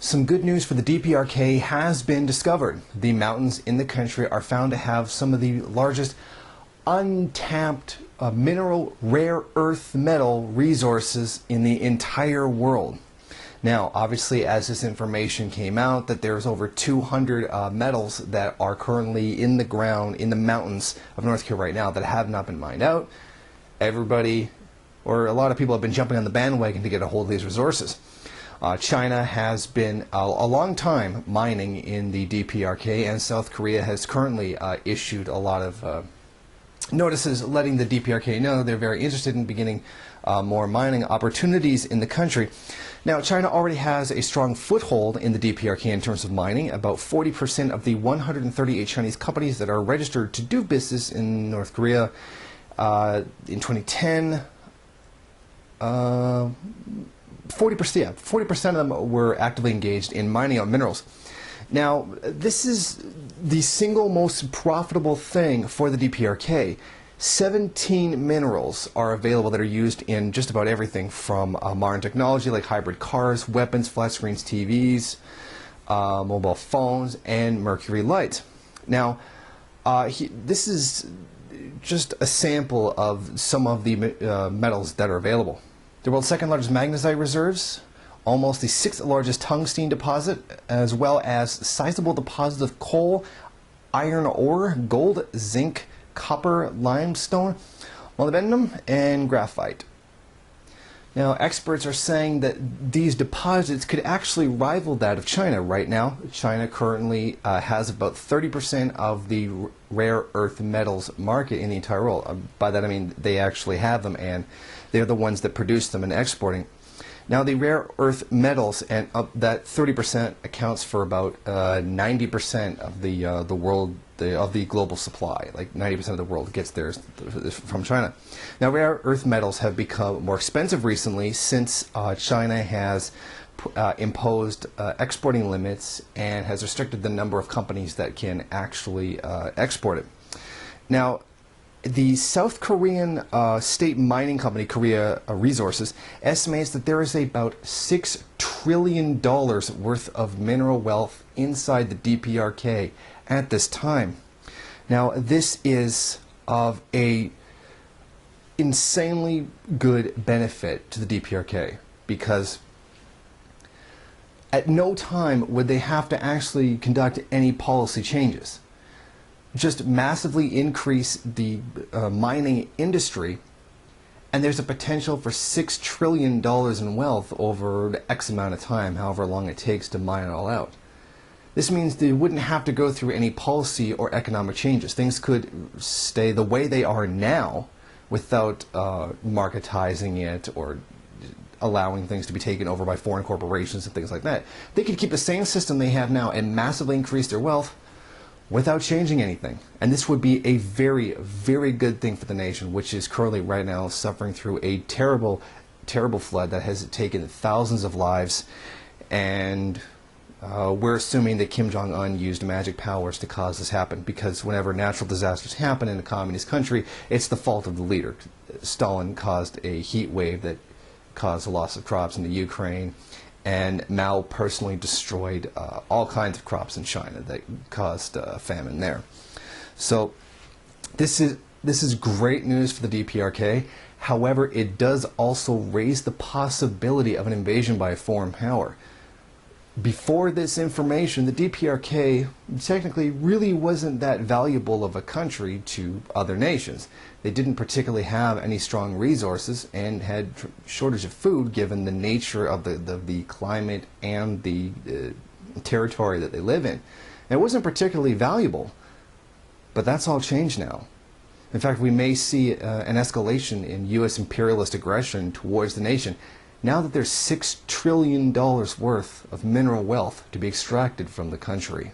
Some good news for the DPRK has been discovered. The mountains in the country are found to have some of the largest untapped mineral rare earth metal resources in the entire world. Now, obviously, as this information came out, that there's over 200 metals that are currently in the ground in the mountains of North Korea right now that have not been mined out. Everybody, or a lot of people, have been jumping on the bandwagon to get a hold of these resources. China has been a long time mining in the DPRK, and South Korea has currently issued a lot of notices letting the DPRK know they're very interested in beginning more mining opportunities in the country. Now, China already has a strong foothold in the DPRK in terms of mining. About 40% of the 138 Chinese companies that are registered to do business in North Korea in 2010, 40% of them were actively engaged in mining of minerals. Now, this is the single most profitable thing for the DPRK. 17 minerals are available that are used in just about everything from modern technology like hybrid cars, weapons, flat screens, TVs, mobile phones, and mercury light. Now, this is just a sample of some of the metals that are available. The world's second largest magnesite reserves, almost the sixth largest tungsten deposit, as well as sizable deposits of coal, iron ore, gold, zinc, copper, limestone, molybdenum, and graphite. Now, experts are saying that these deposits could actually rival that of China. Right now, China currently has about 30% of the rare earth metals market in the entire world. By that I mean they actually have them, and they're the ones that produce them and exporting. Now, the rare earth metals, and that 30% accounts for about 90% of the world of the global supply. Like 90% of the world gets theirs from China. Now, rare earth metals have become more expensive recently since China has imposed exporting limits and has restricted the number of companies that can actually export it. Now, the South Korean state mining company, Korea Resources, estimates that there is about $6 trillion worth of mineral wealth inside the DPRK at this time. Now, this is of a insanely good benefit to the DPRK, because at no time would they have to actually conduct any policy changes. Just massively increase the mining industry, and there's a potential for $6 trillion in wealth over X amount of time, however long it takes to mine it all out. This means they wouldn't have to go through any policy or economic changes. Things could stay the way they are now without marketizing it or allowing things to be taken over by foreign corporations and things like that. They could keep the same system they have now and massively increase their wealth without changing anything. And this would be a very, very good thing for the nation, which is currently right now suffering through a terrible, terrible flood that has taken thousands of lives. And we're assuming that Kim Jong-un used magic powers to cause this happen, because whenever natural disasters happen in a communist country, it's the fault of the leader. Stalin caused a heat wave that caused a loss of crops in the Ukraine, and Mao personally destroyed all kinds of crops in China that caused famine there. So this is great news for the DPRK. However, it does also raise the possibility of an invasion by a foreign power. Before this information, the DPRK technically really wasn't that valuable of a country to other nations. They didn't particularly have any strong resources and had shortage of food given the nature of the climate and the territory that they live in. And it wasn't particularly valuable, but that's all changed now. In fact, we may see an escalation in U.S. imperialist aggression towards the nation now that there's $6 trillion worth of mineral wealth to be extracted from the country.